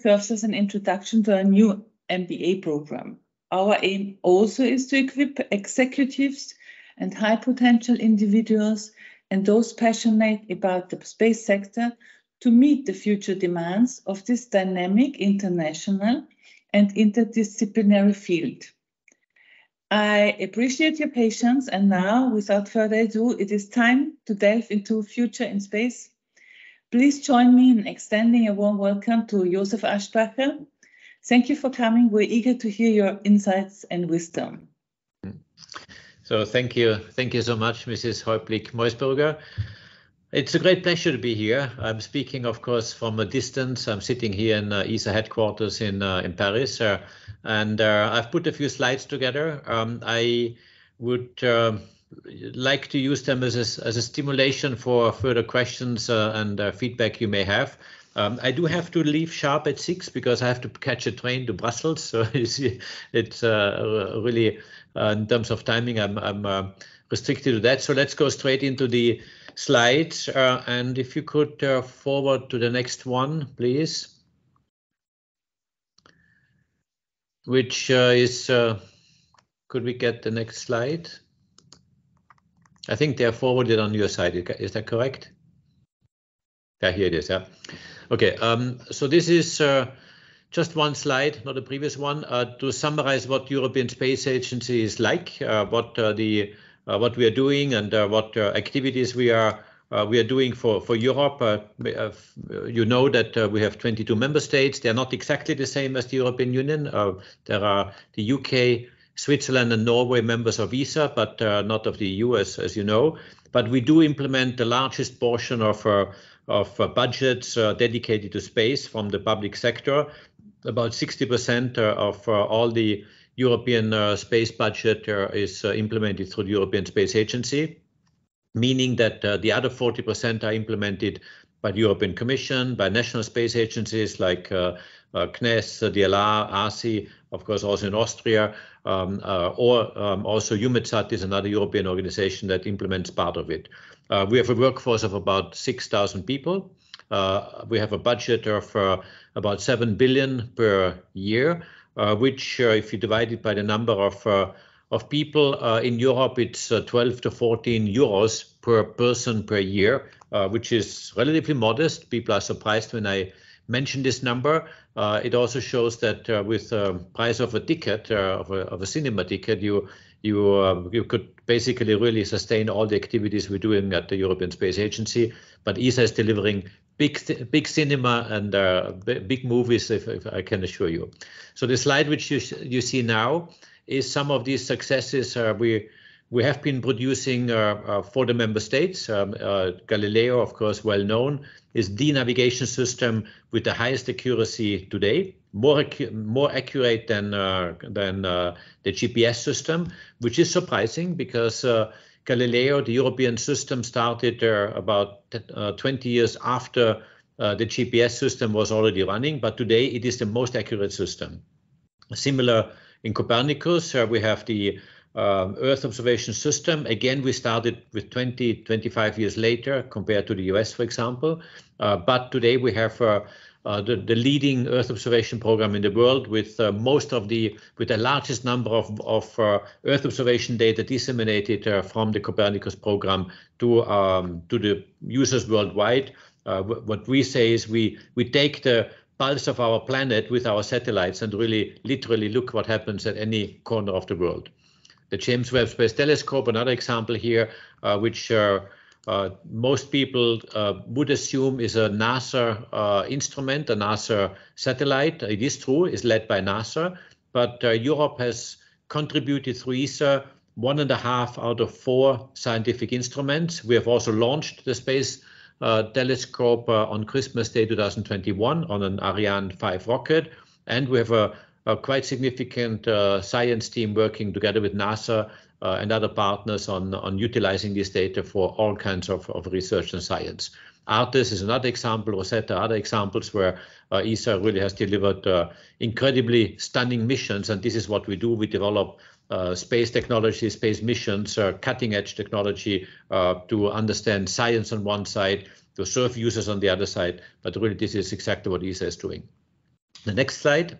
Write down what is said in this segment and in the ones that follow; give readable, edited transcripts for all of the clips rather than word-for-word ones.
serves as an introduction to our new MBA program. Our aim also is to equip executives and high potential individuals and those passionate about the space sector to meet the future demands of this dynamic, international and interdisciplinary field. I appreciate your patience, and now, without further ado, it is time to delve into future in space. Please join me in extending a warm welcome to Josef Aschbacher. Thank you for coming. We're eager to hear your insights and wisdom. So thank you so much, Mrs. Häuptling-Meusburger. It's a great pleasure to be here. I'm speaking, of course, from a distance. I'm sitting here in ESA headquarters in Paris, and I've put a few slides together. I would like to use them as a stimulation for further questions and feedback you may have. I do have to leave sharp at 6 because I have to catch a train to Brussels. So it's really, in terms of timing, I'm restricted to that. So let's go straight into the slides. And if you could forward to the next one, please. Which is, could we get the next slide? I think they are forwarded on your side. Is that correct? Yeah, here it is. Yeah. Okay. So this is just one slide, not the previous one, to summarize what European Space Agency is like, what we are doing, and what activities we are doing for Europe. You know that we have 22 member states. They are not exactly the same as the European Union. There are the UK, Switzerland, and Norway members of ESA, but not of the EU, as you know. But we do implement the largest portion of budgets dedicated to space from the public sector. About 60% of all the European space budget is implemented through the European Space Agency, meaning that the other 40% are implemented by the European Commission, by national space agencies like CNES, DLR, ARCI, of course also in Austria, or also EUMETSAT is another European organization that implements part of it. We have a workforce of about 6,000 people. We have a budget of about 7 billion per year, which if you divide it by the number of people in Europe, it's 12 to 14 euros per person per year, which is relatively modest. People are surprised when I mention this number. It also shows that with the price of a ticket, of a cinema ticket, you could basically really sustain all the activities we're doing at the European Space Agency. But ESA is delivering big cinema and big movies, if I can assure you. So the slide which you see now is some of these successes we have been producing for the member states. Galileo, of course, well known, is the navigation system with the highest accuracy today, more accurate than the GPS system, which is surprising because Galileo, the European system, started about 20 years after the GPS system was already running, but today it is the most accurate system. Similar in Copernicus, we have the Earth observation system. Again, we started with 25 years later compared to the US, for example. But today we have the leading Earth observation program in the world with the largest number of Earth observation data disseminated from the Copernicus program to the users worldwide. What we say is we take the pulse of our planet with our satellites and really literally look what happens at any corner of the world. The James Webb Space Telescope, another example here, which most people would assume is a NASA instrument, a NASA satellite. It is true, it's led by NASA, but Europe has contributed through ESA 1.5 out of 4 scientific instruments. We have also launched the Space Telescope on Christmas Day 2021 on an Ariane 5 rocket, and we have a quite significant science team working together with NASA and other partners on utilizing this data for all kinds of research and science. Artes is another example, Rosetta, other examples where ESA really has delivered incredibly stunning missions, and this is what we do. We develop space technology, space missions, cutting edge technology to understand science on one side, to serve users on the other side, but really this is exactly what ESA is doing. The next slide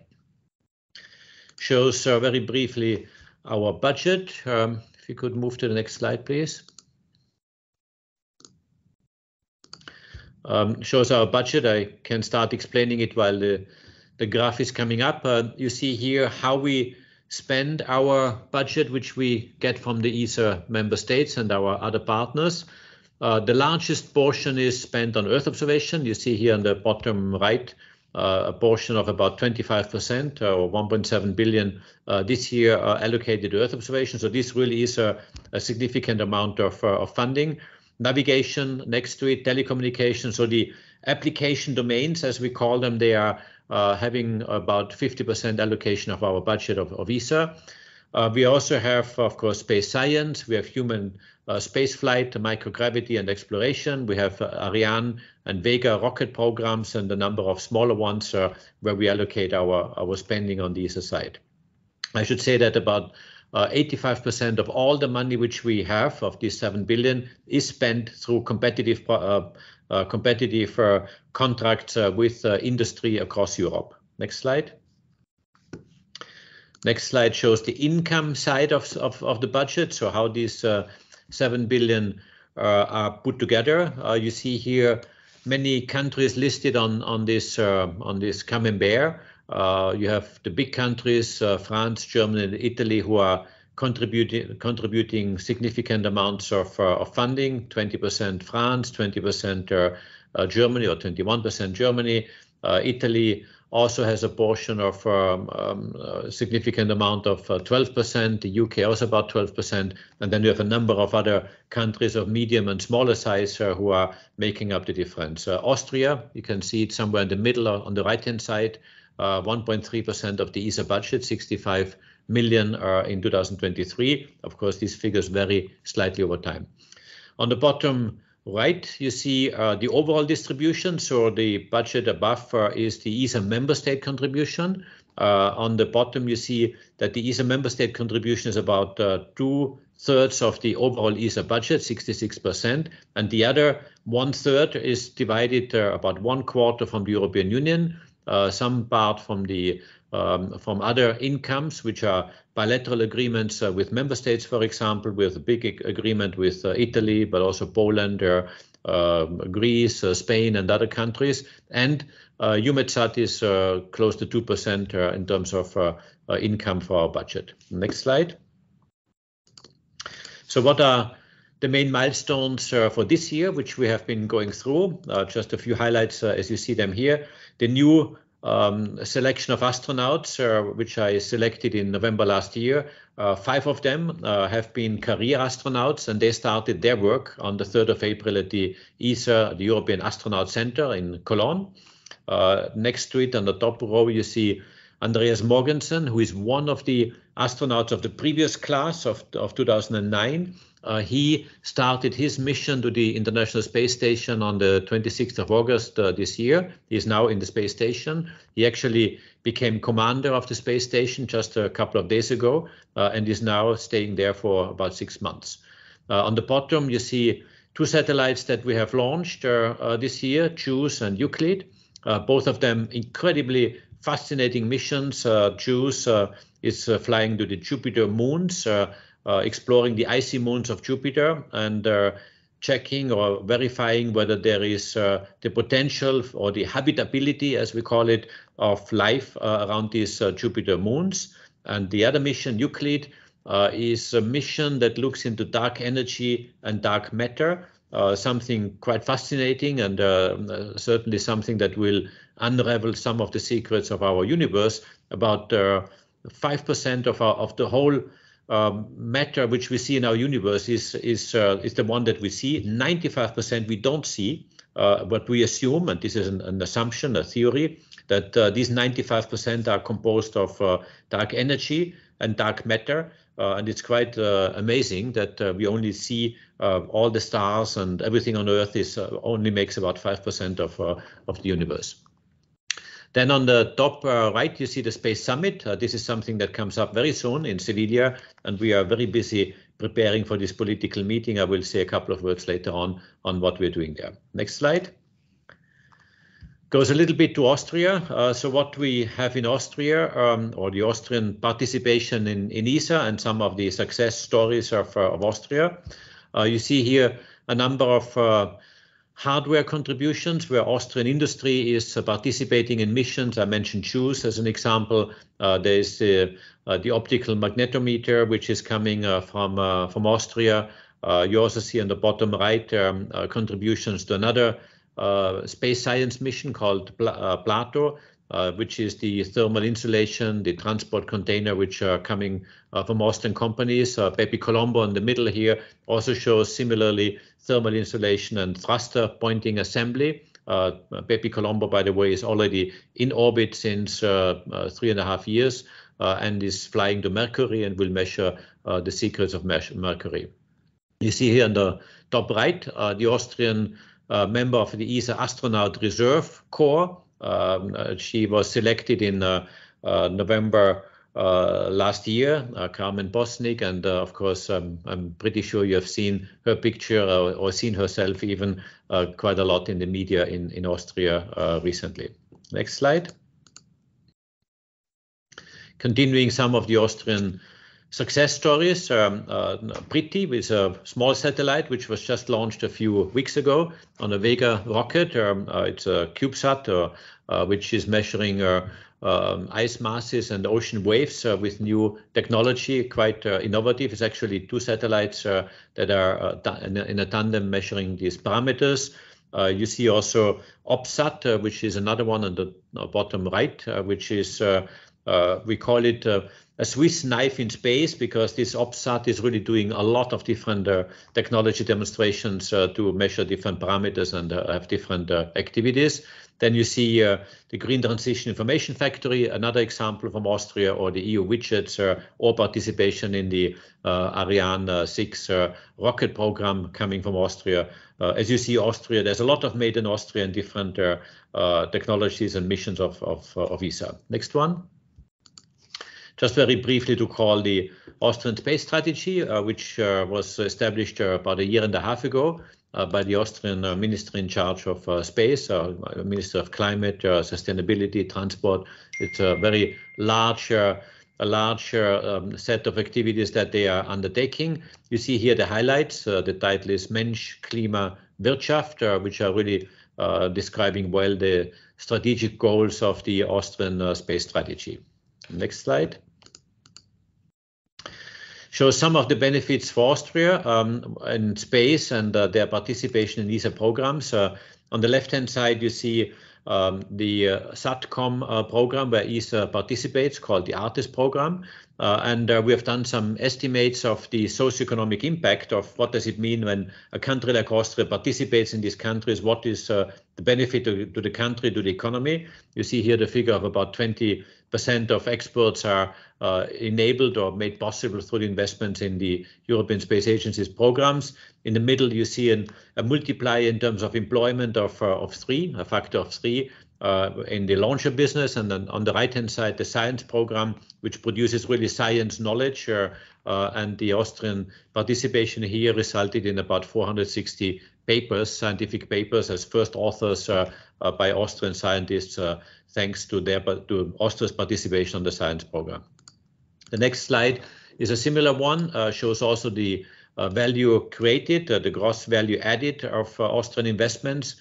shows very briefly our budget. If you could move to the next slide, please. Shows our budget. I can start explaining it while the graph is coming up. You see here how we spend our budget, which we get from the ESA member states and our other partners. The largest portion is spent on Earth observation. You see here on the bottom right, a portion of about 25% or 1.7 billion this year allocated to Earth observation. So this really is a significant amount of funding. Navigation next to it, telecommunications. So the application domains, as we call them, they are having about 50% allocation of our budget of ESA. We also have, of course, space science. We have human space flight, microgravity and exploration. We have Ariane and Vega rocket programs and a number of smaller ones where we allocate our spending on the ESA side. I should say that about 85% of all the money which we have of this 7 billion is spent through competitive contracts with industry across Europe. Next slide. Next slide shows the income side of the budget, so how these 7 billion are put together. You see here many countries listed on this camembert. You have the big countries, France, Germany, and Italy, who are contributing significant amounts of funding. 20% France, 20% Germany, or 21% Germany. Italy also has a portion of a significant amount of 12%, the UK also about 12%, and then you have a number of other countries of medium and smaller size who are making up the difference. Austria, you can see it somewhere in the middle on the right-hand side, 1.3% of the ESA budget, 65 million in 2023. Of course, these figures vary slightly over time. On the bottom right, you see the overall distribution. So the budget above is the ESA member state contribution. On the bottom, you see that the ESA member state contribution is about 2/3 of the overall ESA budget, 66%, and the other 1/3 is divided about 1/4 from the European Union, some part from other incomes, which are bilateral agreements with member states, for example, with a big agreement with Italy, but also Poland, Greece, Spain, and other countries. And EUMETSAT is close to 2% in terms of income for our budget. Next slide. So what are the main milestones for this year, which we have been going through? Just a few highlights as you see them here. The new selection of astronauts, which I selected in November last year. 5 of them have been career astronauts, and they started their work on the 3rd of April at the ESA, the European Astronaut Center in Cologne. Next to it, on the top row, you see Andreas Mogensen, who is one of the astronauts of the previous class of 2009. He started his mission to the International Space Station on the 26th of August this year. He is now in the space station. He actually became commander of the space station just a couple of days ago and is now staying there for about 6 months. On the bottom, you see 2 satellites that we have launched this year, JUICE and Euclid. Both of them incredibly fascinating missions. JUICE is flying to the Jupiter moons, exploring the icy moons of Jupiter and checking or verifying whether there is the potential or the habitability, as we call it, of life around these Jupiter moons. And the other mission, Euclid, is a mission that looks into dark energy and dark matter, something quite fascinating and certainly something that will unravel some of the secrets of our universe. About 5% of the whole matter which we see in our universe is the one that we see. 95% we don't see, but we assume, and this is an assumption, a theory, that these 95% are composed of dark energy and dark matter. And it's quite amazing that we only see all the stars and everything on Earth only makes about 5% of the universe. Then on the top right, you see the Space Summit. This is something that comes up very soon in Sevilla, and we are very busy preparing for this political meeting. I will say a couple of words later on what we're doing there. Next slide. Goes a little bit to Austria. So what we have in Austria, or the Austrian participation in ESA and some of the success stories of Austria. You see here a number of hardware contributions where Austrian industry is participating in missions. I mentioned shoes as an example. There is the optical magnetometer, which is coming from Austria. You also see on the bottom right contributions to another space science mission called Plato, which is the thermal insulation, the transport container, which are coming from Austrian companies. Bepi Colombo in the middle here also shows similarly thermal insulation and thruster pointing assembly. Bepi Colombo, by the way, is already in orbit since 3.5 years and is flying to Mercury and will measure the secrets of Mercury. You see here on the top right, the Austrian member of the ESA Astronaut Reserve Corps. She was selected in November last year, Carmen Bosnik, and of course I'm pretty sure you have seen her picture or seen herself even quite a lot in the media in Austria recently. Next slide. Continuing some of the Austrian success stories. Pretty with a small satellite which was just launched a few weeks ago on a Vega rocket. It's a CubeSat which is measuring ice masses and ocean waves with new technology, quite innovative. It's actually 2 satellites that are in a tandem measuring these parameters. You see also OPSAT, which is another one on the bottom right, which is we call it a Swiss knife in space, because this OPSAT is really doing a lot of different technology demonstrations to measure different parameters and have different activities. Then you see the Green Transition Information Factory, another example from Austria, or the EU widgets, or participation in the Ariane 6 rocket program coming from Austria. As you see, Austria, there's a lot of made in Austria and different technologies and missions of ESA. Next one. Just very briefly to call the Austrian space strategy, which was established about 1.5 years ago by the Austrian minister in charge of space, Minister of Climate, Sustainability, Transport. It's a very large set of activities that they are undertaking. You see here the highlights. The title is Mensch, Klima, Wirtschaft, which are really describing well the strategic goals of the Austrian space strategy. Next slide. Shows some of the benefits for Austria in space and their participation in ESA programs. On the left-hand side, you see the SATCOM program where ESA participates, called the ARTIS program. And we have done some estimates of the socioeconomic impact of what does it mean when a country like Austria participates in these countries. What is the benefit to the country, to the economy? You see here the figure of about 20% of exports are enabled or made possible through the investments in the European Space Agency's programs. In the middle, you see a multiplier in terms of employment of 3, a factor of 3 in the launcher business. And then on the right-hand side, the science program, which produces really science knowledge. And the Austrian participation here resulted in about 460 papers, scientific papers, as first authors by Austrian scientists, thanks to Austria's participation on the science program. The next slide is a similar one, shows also the value created, the gross value added of Austrian investments.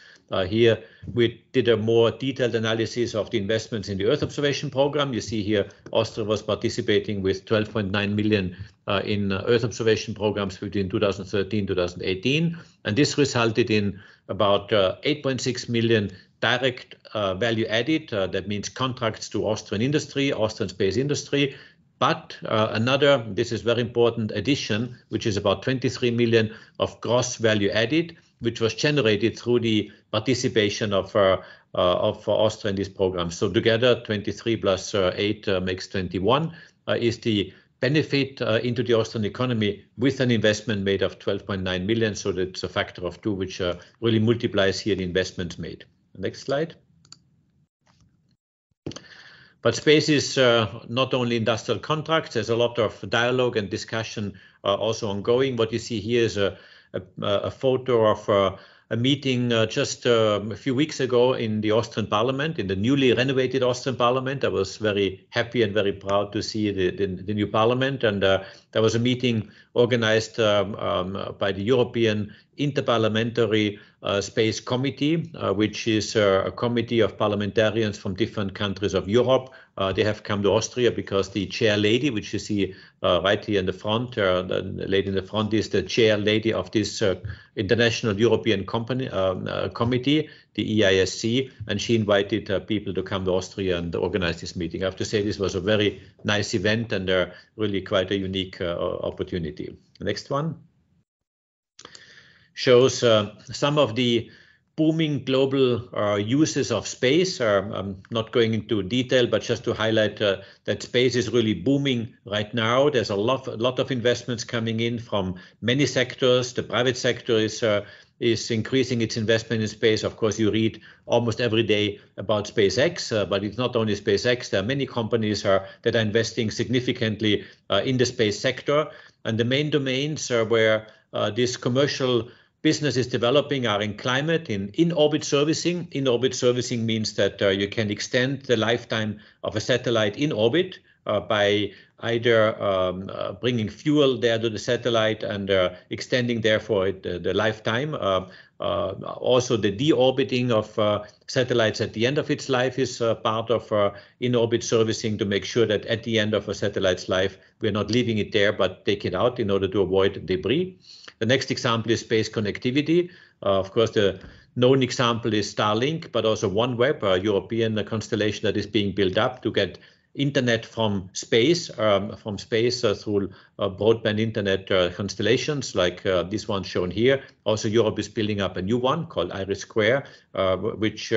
Here we did a more detailed analysis of the investments in the Earth observation program. You see here Austria was participating with 12.9 million in Earth observation programs between 2013-2018, and this resulted in about 8.6 million direct value added. That means contracts to Austrian industry, Austrian space industry. But this is very important addition, which is about 23 million of gross value added, which was generated through the participation of Austria in this program. So together, 23 plus 8 makes 21 is the benefit into the Austrian economy with an investment made of 12.9 million. So that's a factor of 2, which really multiplies here the investments made. Next slide. But space is not only industrial contracts. There's a lot of dialogue and discussion also ongoing. What you see here is a photo of a meeting just a few weeks ago in the Austrian Parliament, in the newly renovated Austrian Parliament. I was very happy and very proud to see the new Parliament. And there was a meeting organized by the European Interparliamentary Space Committee, which is a committee of parliamentarians from different countries of Europe. They have come to Austria because the chair lady, which you see right here in the front, the lady in the front is the chair lady of this International European Committee, the EISC, and she invited people to come to Austria and organize this meeting. I have to say this was a very nice event and really quite a unique opportunity. Next one shows some of the booming global uses of space. I'm not going into detail, but just to highlight that space is really booming right now. There's a lot of investments coming in from many sectors. The private sector is increasing its investment in space. Of course, you read almost every day about SpaceX, but it's not only SpaceX. There are many companies that are investing significantly in the space sector. And the main domains where this commercial business is developing are in climate, in in-orbit servicing. In-orbit servicing means that you can extend the lifetime of a satellite in orbit by either bringing fuel there to the satellite and extending therefore the lifetime. Also the deorbiting of satellites at the end of its life is part of in-orbit servicing to make sure that at the end of a satellite's life, we're not leaving it there, but take it out in order to avoid debris. The next example is space connectivity. Of course, the known example is Starlink, but also OneWeb, a European constellation that is being built up to get internet from space through broadband internet constellations like this one shown here. Also, Europe is building up a new one called IRIS², which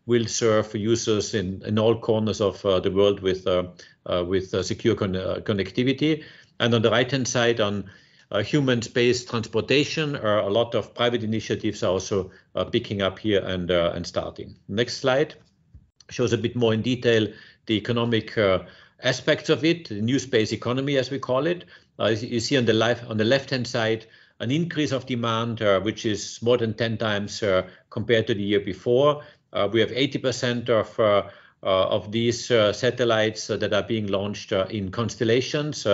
will serve users in all corners of the world with secure connectivity. And on the right-hand side, on human space transportation, a lot of private initiatives are also picking up here and starting. Next slide shows a bit more in detail the economic aspects of it, the new space economy, as we call it. You see on the left-hand side an increase of demand, which is more than 10 times compared to the year before. We have 80% of these satellites that are being launched in constellations,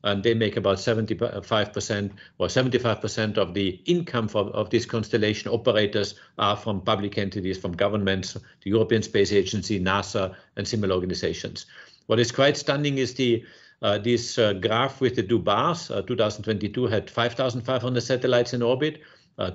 and they make about 75% of the income of these constellation operators are from public entities, from governments, the European Space Agency, NASA, and similar organizations. What is quite stunning is this graph with the two bars. 2022 had 5,500 satellites in orbit.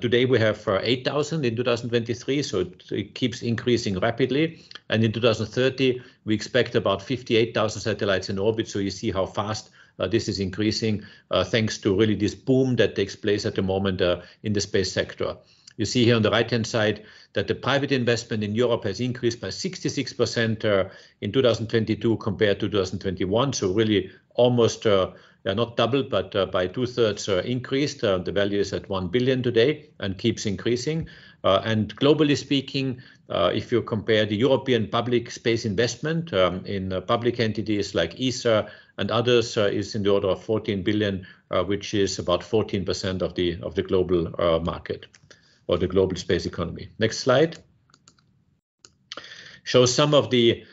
Today we have 8,000 in 2023, so it keeps increasing rapidly. And in 2030, we expect about 58,000 satellites in orbit. So you see how fast this is increasing, thanks to really this boom that takes place at the moment in the space sector. You see here on the right-hand side that the private investment in Europe has increased by 66% in 2022 compared to 2021. So really almost not doubled, but by 2/3 increased. The value is at 1 billion today and keeps increasing. And globally speaking, if you compare the European public space investment in public entities like ESA and others, is in the order of 14 billion, which is about 14% of the global market or the global space economy. Next slide shows some of the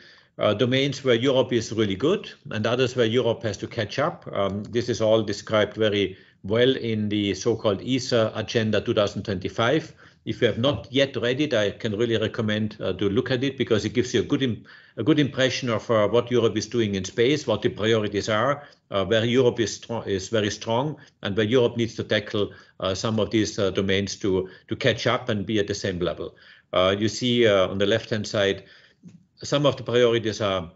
domains where Europe is really good and others where Europe has to catch up. This is all described very well in the so-called ESA Agenda 2025. If you have not yet read it, I can really recommend to look at it because it gives you a good impression of what Europe is doing in space, what the priorities are, where Europe is very strong, and where Europe needs to tackle some of these domains to catch up and be at the same level. You see on the left-hand side, some of the priorities are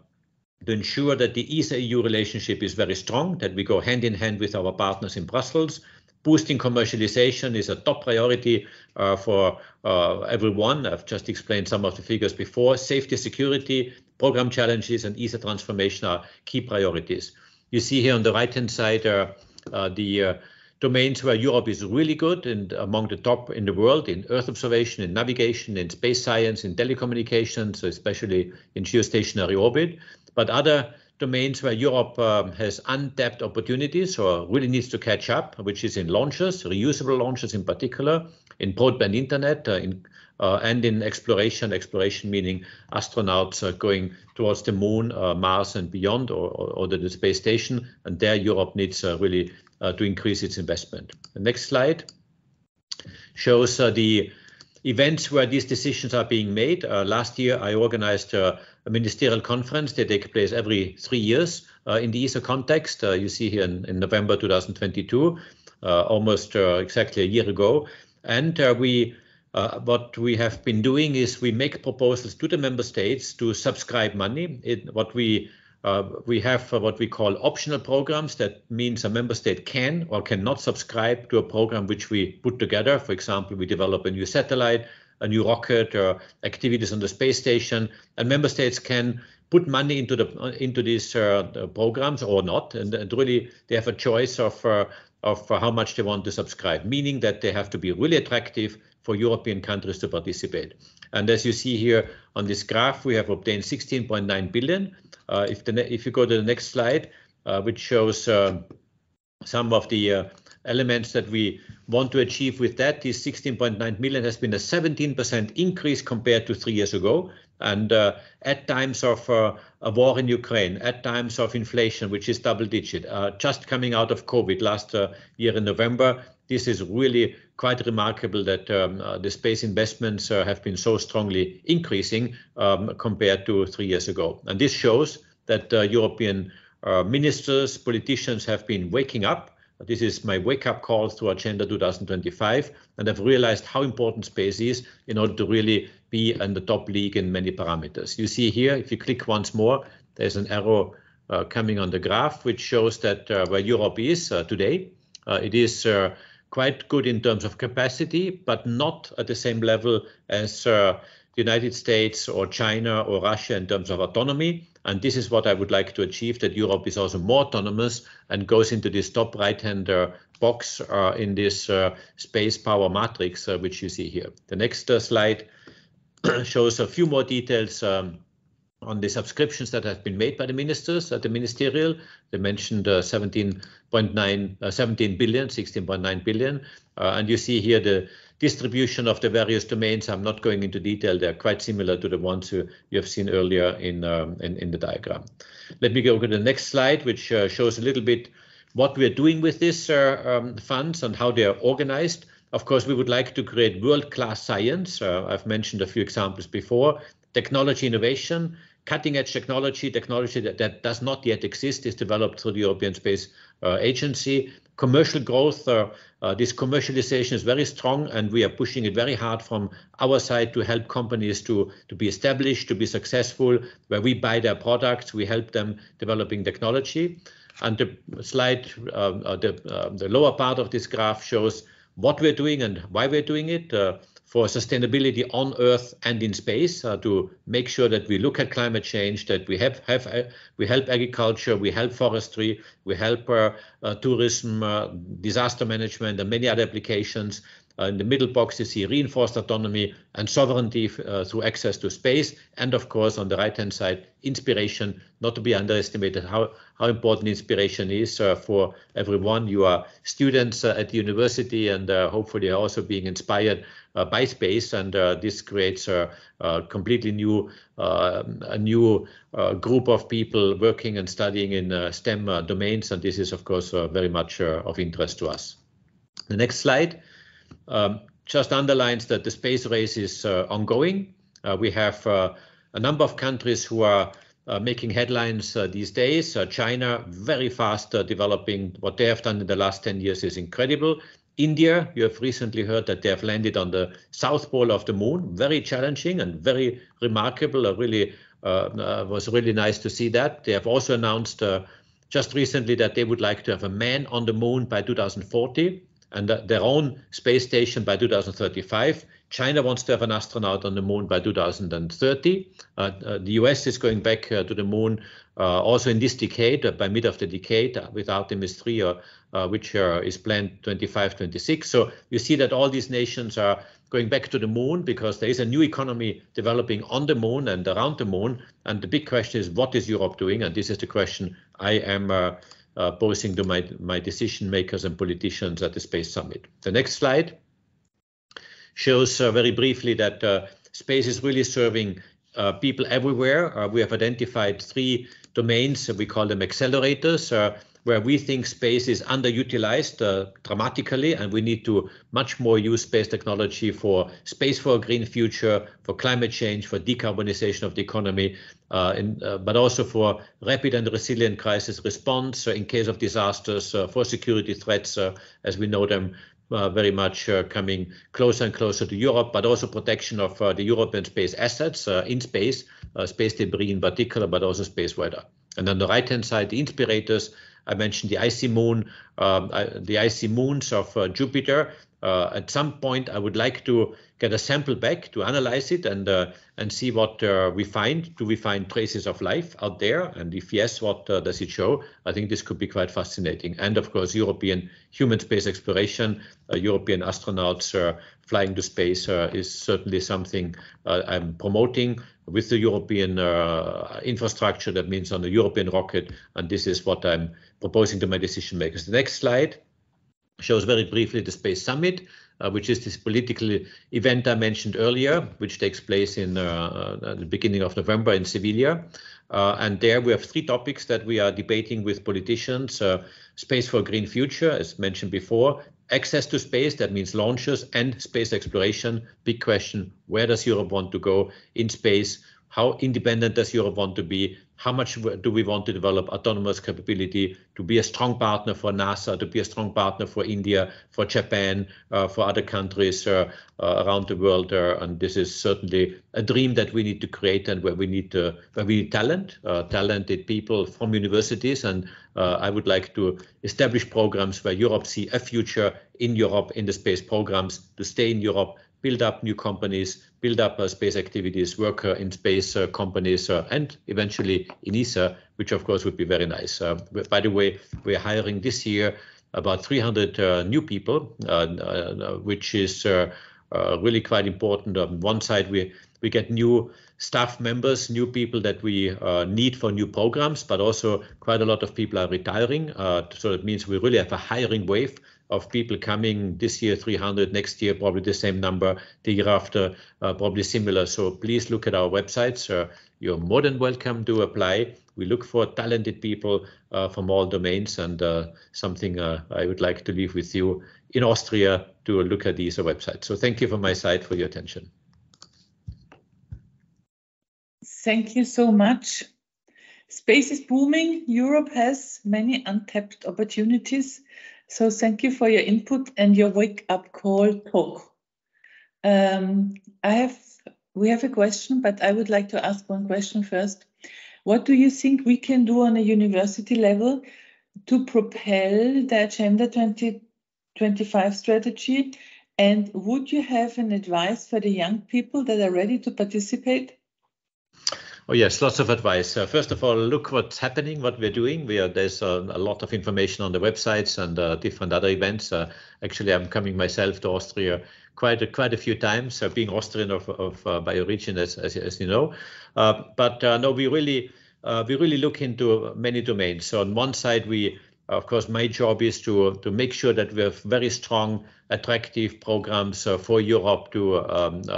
to ensure that the ESA-EU relationship is very strong, that we go hand in hand with our partners in Brussels. Boosting commercialization is a top priority for everyone. I've just explained some of the figures before. Safety, security, program challenges, and ESA transformation are key priorities. You see here on the right-hand side the domains where Europe is really good and among the top in the world in Earth observation, in navigation, in space science, in telecommunications, especially in geostationary orbit. But other domains where Europe has untapped opportunities or really needs to catch up, which is in launches, reusable launches in particular, in broadband internet, and in exploration. Exploration meaning astronauts going towards the moon, Mars and beyond, or the space station. And there Europe needs really to increase its investment. The next slide shows the events where these decisions are being made. Last year, I organized a ministerial conference. They take place every 3 years in the ESA context. You see here in November 2022, almost exactly a year ago. And what we have been doing is we make proposals to the member states to subscribe money. We have what we call optional programs. That means a member state can or cannot subscribe to a program which we put together. For example, we develop a new satellite, a new rocket, or activities on the space station, and member states can put money into these programs or not, and really they have a choice of how much they want to subscribe, meaning that they have to be really attractive for European countries to participate. And as you see here on this graph, we have obtained 16.9 billion. If you go to the next slide, which shows some of the elements that we want to achieve with that, this 16.9 million has been a 17% increase compared to 3 years ago. And at times of a war in Ukraine, at times of inflation, which is double digit, just coming out of COVID last year in November, this is really quite remarkable that the space investments have been so strongly increasing compared to 3 years ago. And this shows that European ministers, politicians have been waking up. This is my wake-up call to Agenda 2025, and I've realized how important space is in order to really be in the top league in many parameters. You see here, if you click once more, there's an arrow coming on the graph, which shows that where Europe is today. It is quite good in terms of capacity, but not at the same level as the United States or China or Russia in terms of autonomy. And this is what I would like to achieve, that Europe is also more autonomous and goes into this top right-hand box in this space power matrix, which you see here. The next slide shows a few more details on the subscriptions that have been made by the ministers at the ministerial. They mentioned 16.9 billion. And you see here the distribution of the various domains. I'm not going into detail. They're quite similar to the ones you have seen earlier in the diagram. Let me go to the next slide, which shows a little bit what we're doing with these funds and how they are organized. Of course, we would like to create world-class science. I've mentioned a few examples before. Technology innovation, cutting-edge technology that does not yet exist, is developed through the European Space Agency. Commercial growth, this commercialization is very strong, and we are pushing it very hard from our side to help companies to be established, to be successful. Where we buy their products, we help them developing technology. And the slide, the lower part of this graph shows what we're doing and why we're doing it. For sustainability on Earth and in space, to make sure that we look at climate change, that we help agriculture, we help forestry, we help tourism, disaster management, and many other applications. In the middle box, you see reinforced autonomy and sovereignty through access to space. And of course, on the right-hand side, inspiration, not to be underestimated how important inspiration is for everyone. You are students at the university, and hopefully are also being inspired by space, and this creates a completely new group of people working and studying in STEM domains, and this is of course very much of interest to us. The next slide just underlines that the space race is ongoing. We have a number of countries who are making headlines these days. China, very fast developing. What they have done in the last 10 years is incredible. India, you have recently heard that they have landed on the south pole of the moon. Very challenging and very remarkable. Was really nice to see that. They have also announced just recently that they would like to have a man on the moon by 2040 and their own space station by 2035. China wants to have an astronaut on the moon by 2030. The US is going back to the moon also in this decade, by mid of the decade, with Artemis 3, which is planned 25-26. So you see that all these nations are going back to the moon because there is a new economy developing on the moon and around the moon. And the big question is, what is Europe doing? And this is the question I am posing to my decision makers and politicians at the Space Summit. The next slide shows very briefly that space is really serving people everywhere. We have identified 3 domains, we call them accelerators, where we think space is underutilized dramatically, and we need to much more use space technology for a green future, for climate change, for decarbonization of the economy, but also for rapid and resilient crisis response in case of disasters, for security threats as we know them very much coming closer and closer to Europe, but also protection of the European space assets in space, space debris in particular, but also space weather. And on the right-hand side, the inspirators, I mentioned the icy moon, the icy moons of Jupiter. At some point, I would like to get a sample back to analyze it and see what we find. Do we find traces of life out there? And if yes, what does it show? I think this could be quite fascinating. And of course, European human space exploration, European astronauts flying to space is certainly something I'm promoting with the European infrastructure. That means on the European rocket. And this is what I'm proposing to my decision makers. The next slide shows very briefly the Space Summit, which is this political event I mentioned earlier, which takes place in the beginning of November in Sevilla. And there we have 3 topics that we are debating with politicians: space for a green future, as mentioned before, access to space, that means launches, and space exploration. Big question, where does Europe want to go in space? How independent does Europe want to be? How much do we want to develop autonomous capability to be a strong partner for NASA, to be a strong partner for India, for Japan, for other countries around the world? And this is certainly a dream that we need to create, and where we need talent, talented people from universities. And I would like to establish programs where Europe see a future in Europe in the space programs, to stay in Europe, build up new companies, build up space activities, work in space companies, and eventually in ESA, which of course would be very nice. By the way, we're hiring this year about 300 new people, which is really quite important. On one side, we get new staff members, new people that we need for new programs, but also quite a lot of people are retiring. So it means we really have a hiring wave of people coming this year, 300, next year, probably the same number, the year after, probably similar. So please look at our websites. You're more than welcome to apply. We look for talented people from all domains, and something I would like to leave with you in Austria to look at these websites. So thank you from my side for your attention. Thank you so much. Space is booming. Europe has many untapped opportunities. So thank you for your input and your wake-up call talk. We have a question, but I would like to ask one question first. What do you think we can do on a university level to propel the Agenda 2025 strategy? And would you have an advice for the young people that are ready to participate? Oh yes, lots of advice. First of all, look what's happening, what we're doing. There's a lot of information on the websites and different other events. Actually, I'm coming myself to Austria quite a few times, being Austrian by origin, as you know. No, we really look into many domains. So on one side, of course, my job is to make sure that we have very strong, attractive programs for Europe, to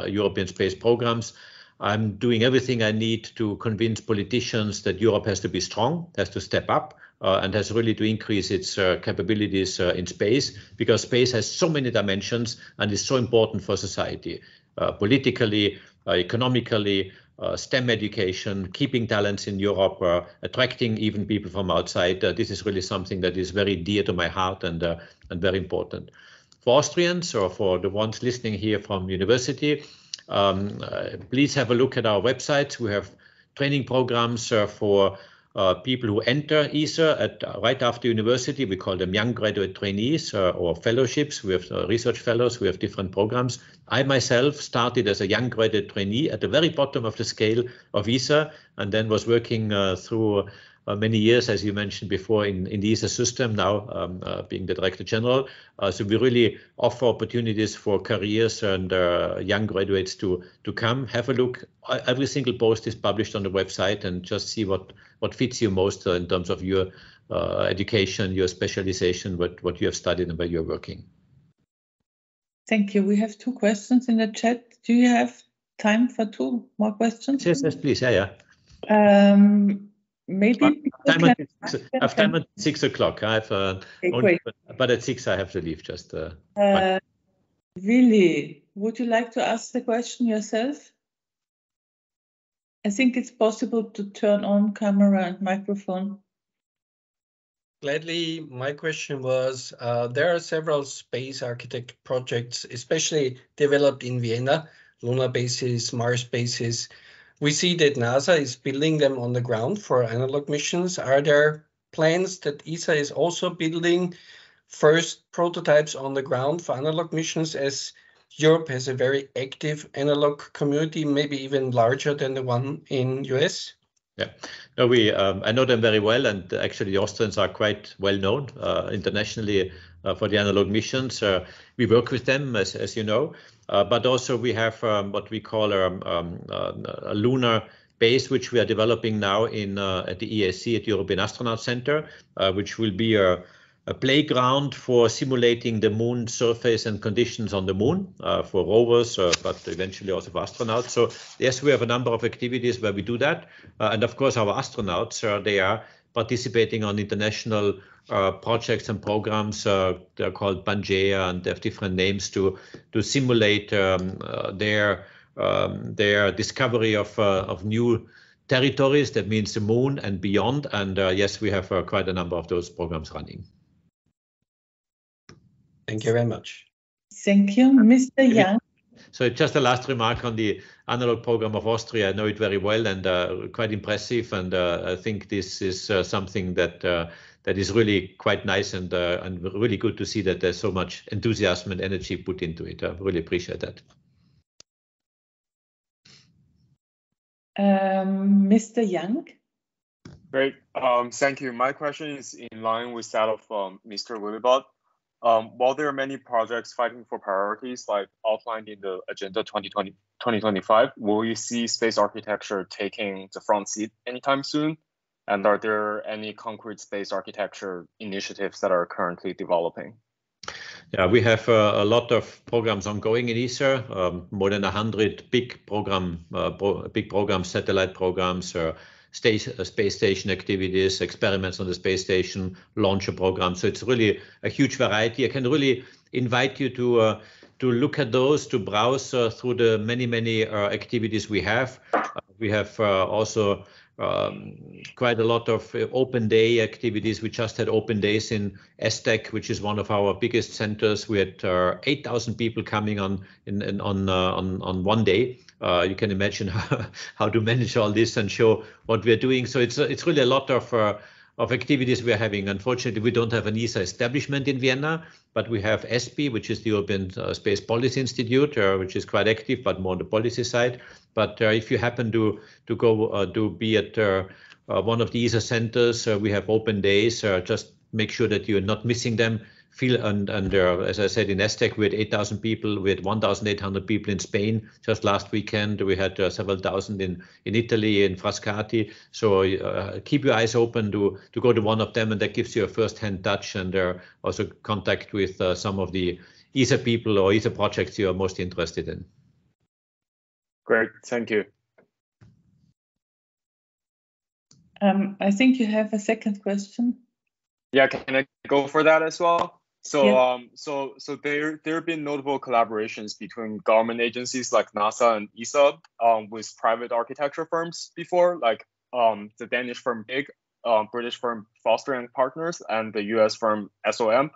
European space programs. I'm doing everything I need to convince politicians that Europe has to be strong, has to step up, and has really to increase its capabilities in space, because space has so many dimensions and is so important for society, politically, economically, STEM education, keeping talents in Europe, attracting even people from outside. This is really something that is very dear to my heart and very important. For Austrians, or for the ones listening here from university, please have a look at our websites. We have training programs for people who enter ESA right after university. We call them young graduate trainees or fellowships. We have research fellows. We have different programs. I myself started as a young graduate trainee at the very bottom of the scale of ESA, and then was working through many years, as you mentioned before, in the ESA system, now being the Director General. So we really offer opportunities for careers and young graduates to come, have a look. Every single post is published on the website, and just see what fits you most in terms of your education, your specialization, what you have studied and where you're working. Thank you. We have 2 questions in the chat. Do you have time for 2 more questions? Yes, please. Yeah. Maybe I have time at 6 o'clock. I have great. But at 6 I have to leave. Just really, would you like to ask the question yourself? I think it's possible to turn on camera and microphone. Gladly, my question was, there are several space architect projects, especially developed in Vienna, lunar bases, Mars bases. We see that NASA is building them on the ground for analog missions. Are there plans that ESA is also building first prototypes on the ground for analog missions, as Europe has a very active analog community, maybe even larger than the one in US? Yeah, no, I know them very well, and actually the Austrians are quite well known internationally for the analog missions. We work with them, as you know, but also we have what we call a lunar base, which we are developing now at the ESA, at the European Astronaut Center, which will be a playground for simulating the moon surface and conditions on the moon for rovers, but eventually also for astronauts. So yes, we have a number of activities where we do that. And of course, our astronauts, they are participating on international projects and programs. They're called Pangea, and they have different names to simulate their discovery of new territories. That means the moon and beyond. And yes, we have quite a number of those programs running. Thank you very much. Thank you. Mr. Young. So just a last remark on the analog program of Austria. I know it very well, and quite impressive. And I think this is something that is really quite nice, and really good to see that there's so much enthusiasm and energy put into it. I really appreciate that. Mr. Young. Great. Thank you. My question is in line with that of Mr. Willibald. While there are many projects fighting for priorities like outlined in the Agenda 2025, will you see space architecture taking the front seat anytime soon? And are there any concrete space architecture initiatives that are currently developing? Yeah, we have a lot of programs ongoing in ESA, more than 100 big programs, satellite programs, space station activities, experiments on the space station, launcher programs. So it's really a huge variety. I can really invite you to look at those, to browse through the many activities we have. We have also quite a lot of open day activities. We just had open days in ESTEC, which is one of our biggest centers. We had 8,000 people coming on one day. You can imagine how to manage all this and show what we're doing. So it's really a lot of activities we're having. Unfortunately, we don't have an ESA establishment in Vienna, but we have ESPI, which is the European Space Policy Institute, which is quite active, but more on the policy side. But if you happen to go to be at one of the ESA centers, we have open days. Just make sure that you're not missing them. As I said, in ESTEC, we had 8,000 people. We had 1,800 people in Spain just last weekend. We had several thousand in Italy, in Frascati. So keep your eyes open to go to one of them, and that gives you a first-hand touch, and also contact with some of the ESA people or ESA projects you are most interested in. Great, thank you. I think you have a second question. Yeah, can I go for that as well? So, yeah. So there have been notable collaborations between government agencies like NASA and ESA with private architecture firms before, like the Danish firm BIG, British firm Foster and Partners, and the US firm SOM.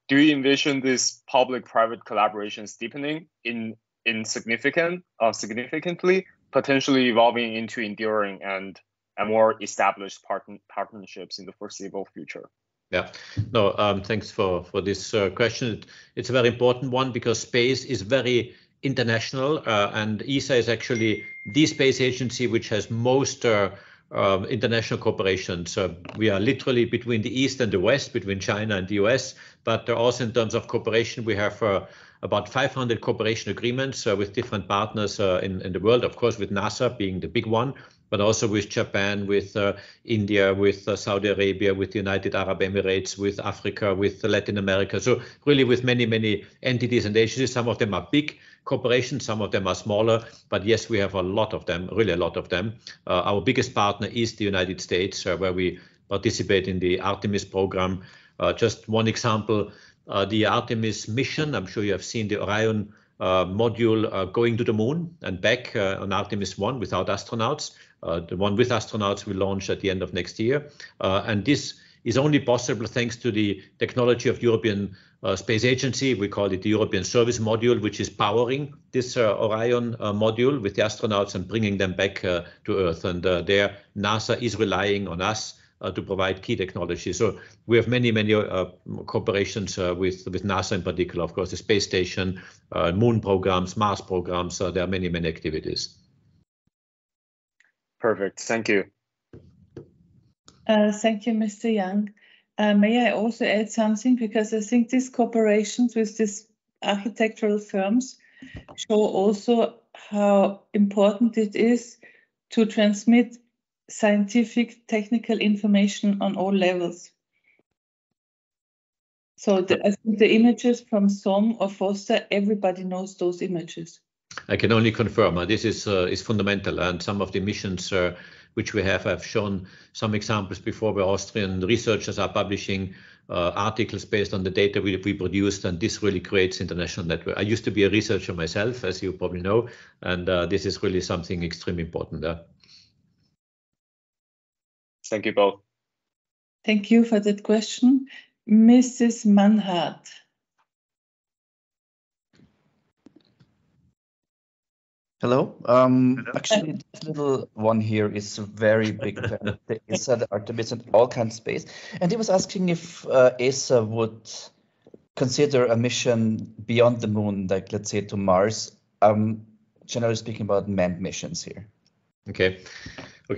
Do you envision these public-private collaborations deepening in significantly, potentially evolving into enduring and more established partnerships in the foreseeable future? Yeah, no, thanks for this question. It's a very important one because space is very international, and ESA is actually the space agency which has most international cooperation. So we are literally between the East and the West, between China and the US, but also in terms of cooperation, we have about 500 cooperation agreements with different partners in the world, of course, with NASA being the big one, but also with Japan, with India, with Saudi Arabia, with the United Arab Emirates, with Africa, with Latin America. So really with many, many entities and agencies. Some of them are big corporations, some of them are smaller, but yes, we have a lot of them, really a lot of them. Our biggest partner is the United States, where we participate in the Artemis program. Just one example, the Artemis mission, I'm sure you have seen the Orion module going to the moon and back on Artemis 1 without astronauts. The one with astronauts will launch at the end of next year. And this is only possible thanks to the technology of European Space Agency. We call it the European Service Module, which is powering this Orion module with the astronauts and bringing them back to Earth. And there, NASA is relying on us to provide key technology. So we have many, many cooperations with NASA in particular, of course, the space station, moon programs, Mars programs. There are many, many activities. Perfect. Thank you. Thank you, Mr. Young. May I also add something? Because I think these cooperations with these architectural firms show also how important it is to transmit scientific, technical information on all levels. So I think the images from SOM or FOSTA, everybody knows those images. I can only confirm this is fundamental, and some of the missions which we have shown some examples before where Austrian researchers are publishing articles based on the data we produced, and this really creates international network. I used to be a researcher myself, as you probably know, and this is really something extremely important. Thank you both. Thank you for that question. Mrs. Manhart. Hello. Actually, this little one here is a very big fan. The ESA, the Artemis, and all kinds of space. And he was asking if ESA would consider a mission beyond the moon, like let's say to Mars. Generally speaking, about manned missions here. Okay,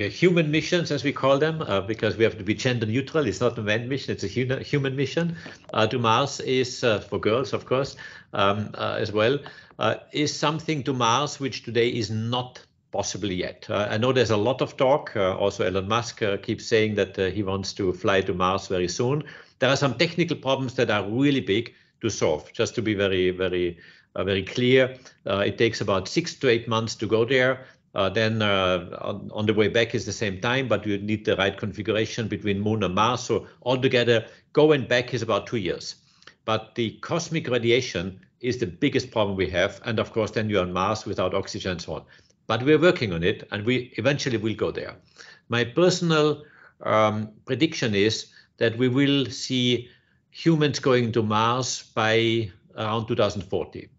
human missions, as we call them, because we have to be gender neutral. It's not a manned mission, it's a human mission. To Mars is, for girls, of course, as well, is something to Mars which today is not possible yet. I know there's a lot of talk. Also, Elon Musk keeps saying that he wants to fly to Mars very soon. There are some technical problems that are really big to solve. Just to be very clear, it takes about 6 to 8 months to go there. Then on the way back is the same time, but you need the right configuration between Moon and Mars. So altogether, go and back is about 2 years. But the cosmic radiation is the biggest problem we have. And of course, then you're on Mars without oxygen and so on. But we're working on it, and we eventually will go there. My personal prediction is that we will see humans going to Mars by around 2040.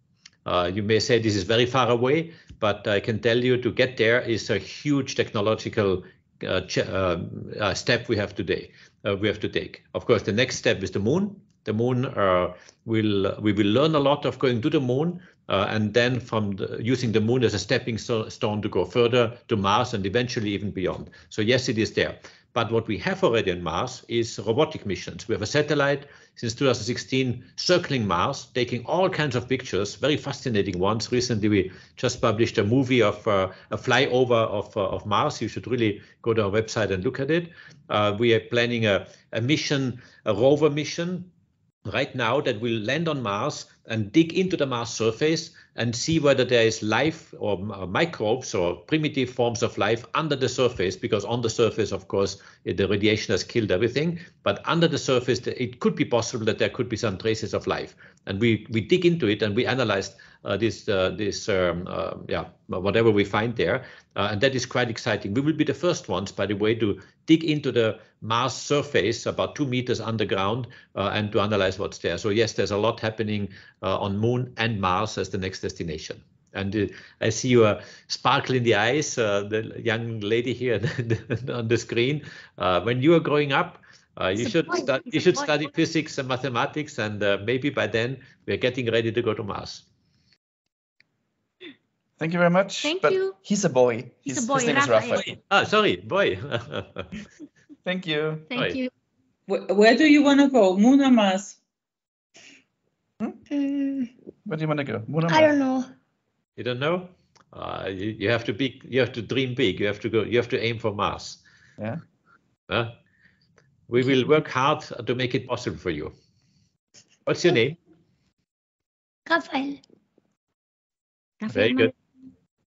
You may say this is very far away, but I can tell you to get there is a huge technological step we have to take. Of course, the next step is the moon. The moon we will learn a lot of going to the moon, and then from using the moon as a stepping stone to go further to Mars and eventually even beyond. So yes, it is there. But what we have already on Mars is robotic missions. We have a satellite since 2016 circling Mars, taking all kinds of pictures, very fascinating ones. Recently, we just published a movie of a flyover of Mars. You should really go to our website and look at it. We are planning a mission, a rover mission right now that will land on Mars and dig into the Mars surface and see whether there is life or microbes or primitive forms of life under the surface, because on the surface, of course, the radiation has killed everything. But under the surface, it could be possible that there could be some traces of life. And we dig into it and we analyzed whatever we find there. And that is quite exciting. We will be the first ones, by the way, to dig into the Mars surface about 2 meters underground and to analyze what's there. So yes, there's a lot happening on Moon and Mars as the next destination. And I see your sparkle in the eyes, the young lady here on the screen. When you are growing up, you should study physics and mathematics, and maybe by then we're getting ready to go to Mars. Thank you very much. Thank but you. He's a boy. His name is Raphael. Ah, sorry, boy. Thank you. Thank you. Where do you want to go, Moon or Mars? Where do you want to go? Moon or I Mars? don't know. You don't know? You have to be. You have to dream big. You have to go. You have to aim for Mars. Yeah. We will work hard to make it possible for you. What's your name? Raphael. Very good.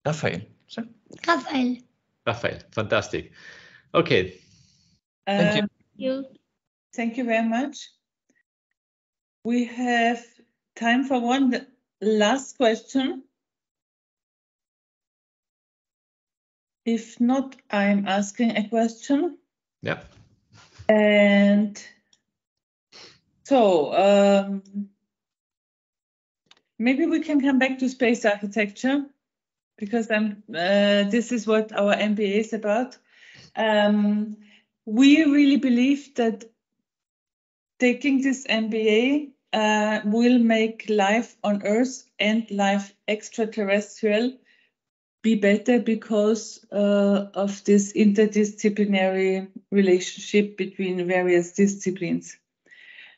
Raphael. So, Raphael. Raphael, fantastic. Okay. Thank you. Thank you very much. We have time for one last question. If not, I'm asking a question. Yeah. And so maybe we can come back to space architecture, because this is what our MBA is about. We really believe that taking this MBA will make life on Earth and life extraterrestrial be better because of this interdisciplinary relationship between various disciplines.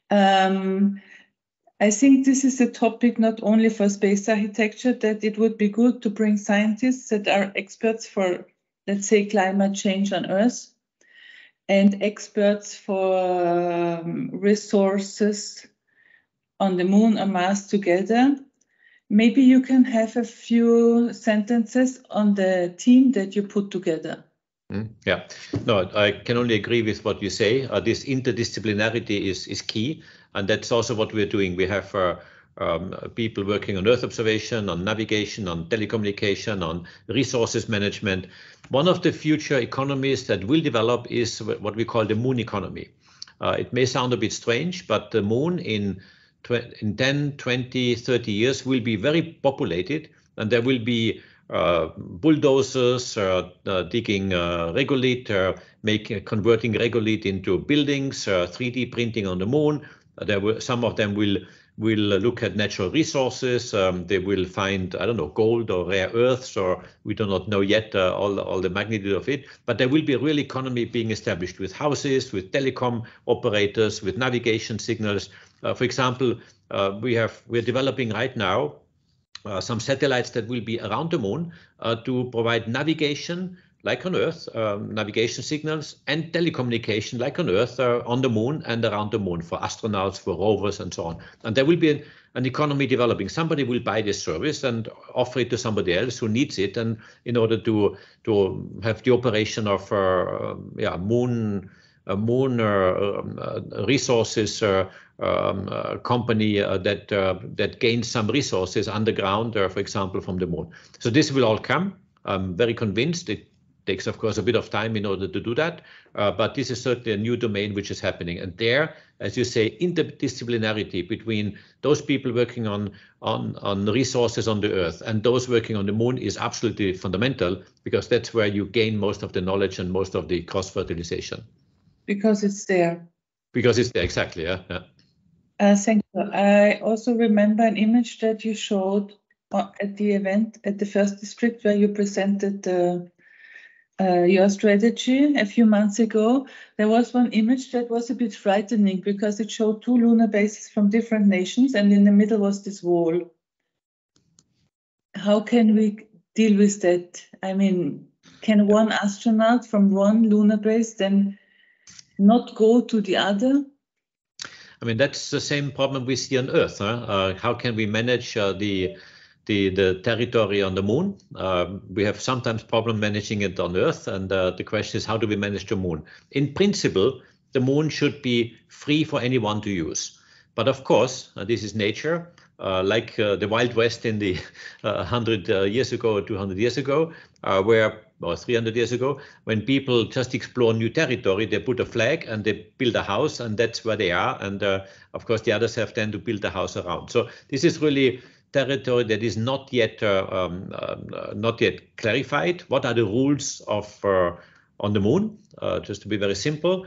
I think this is a topic not only for space architecture, that it would be good to bring scientists that are experts for, let's say, climate change on Earth, and experts for resources on the Moon or Mars together. Maybe you can have a few sentences on the team that you put together. Yeah, no, I can only agree with what you say. This interdisciplinarity is key, and that's also what we're doing. We have people working on Earth observation, on navigation, on telecommunication, on resources management. One of the future economies that will develop is what we call the moon economy. It may sound a bit strange, but the moon in 10, 20, 30 years will be very populated, and there will be bulldozers digging regolith, converting regolith into buildings, 3D printing on the moon. Some of them will look at natural resources. They will find, I don't know, gold or rare earths, or we do not know yet all the magnitude of it. But there will be a real economy being established with houses, with telecom operators, with navigation signals. For example, we're developing right now some satellites that will be around the moon to provide navigation like on Earth, navigation signals, and telecommunication like on Earth on the moon and around the moon for astronauts, for rovers, and so on. And there will be an economy developing. Somebody will buy this service and offer it to somebody else who needs it, and in order to have the operation of moon resources company that gains some resources underground, for example, from the moon. So this will all come. I'm very convinced. It takes, of course, a bit of time in order to do that, but this is certainly a new domain which is happening. And there, as you say, interdisciplinarity between those people working on resources on the Earth and those working on the moon is absolutely fundamental, because that's where you gain most of the knowledge and most of the cross-fertilization. Because it's there. Because it's there, exactly, yeah. Thank you. I also remember an image that you showed at the event at the first district where you presented your strategy a few months ago. There was one image that was a bit frightening because it showed 2 lunar bases from different nations, and in the middle was this wall. How can we deal with that? I mean, can one astronaut from one lunar base then not go to the other? I mean, that's the same problem we see on Earth. How can we manage the territory on the moon? We have sometimes problem managing it on Earth, and the question is, how do we manage the moon? In principle, the moon should be free for anyone to use. But of course, this is nature, like the Wild West in the 100 years ago or 200 years ago, or 300 years ago, when people just explore new territory, they put a flag and they build a house, and that's where they are. And of course, the others have then to build a house around. So this is really territory that is not yet clarified. What are the rules of on the moon? Just to be very simple,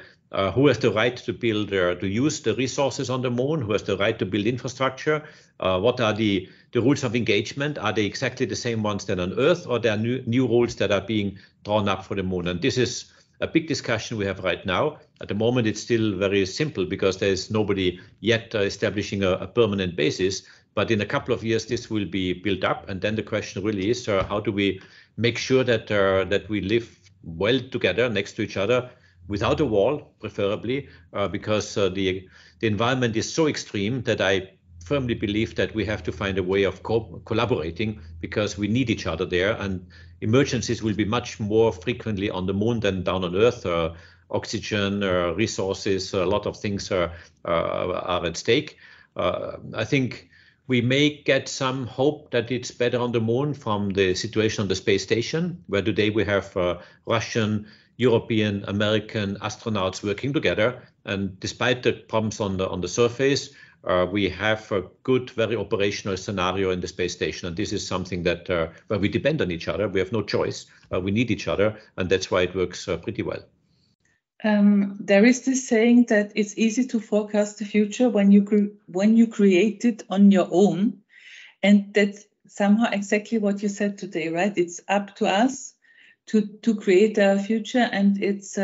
who has the right to build to use the resources on the moon? Who has the right to build infrastructure? What are the rules of engagement? Are they exactly the same ones that on Earth, or there are new rules that are being drawn up for the moon? And this is a big discussion we have right now. At the moment, it's still very simple because there's nobody yet establishing a permanent basis. But in a couple of years, this will be built up. And then the question really is, how do we make sure that that we live well together next to each other, without a wall, preferably, because the environment is so extreme that I firmly believe that we have to find a way of collaborating, because we need each other there, and emergencies will be much more frequently on the moon than down on Earth. Oxygen, resources, a lot of things are at stake. I think we may get some hope that it's better on the moon from the situation on the space station, where today we have Russian, European, American astronauts working together. And despite the problems on the surface, we have a good, very operational scenario in the space station. And this is something that where we depend on each other. We have no choice. We need each other. And that's why it works pretty well. There is this saying that it's easy to forecast the future when you create it on your own. And that's somehow exactly what you said today, right? It's up to us to create our future. And it's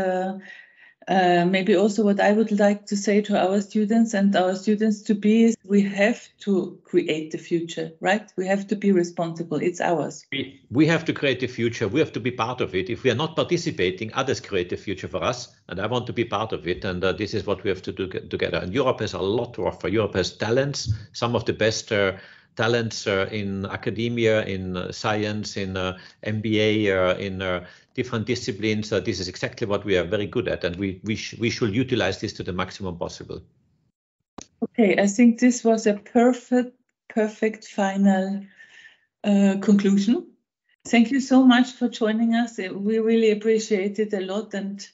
maybe also what I would like to say to our students to be is we have to create the future, right? We have to be responsible. It's ours. We have to create the future. We have to be part of it. If we are not participating, others create the future for us. And I want to be part of it. And this is what we have to do together. And Europe has a lot to offer. Europe has talents, some of the best talents in academia, in science, in MBA, in different disciplines. This is exactly what we are very good at, and we should utilize this to the maximum possible. Okay, I think this was a perfect final conclusion. Thank you so much for joining us. We really appreciate it a lot, and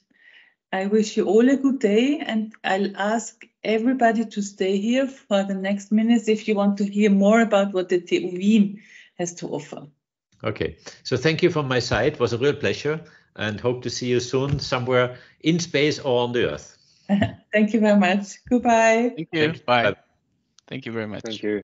I wish you all a good day, and I'll ask everybody to stay here for the next minutes if you want to hear more about what the TU Wien has to offer. Okay, so thank you from my side. It was a real pleasure, and hope to see you soon somewhere in space or on the Earth. Thank you very much. Goodbye. Thank you. Bye. Thank you very much. Thank you.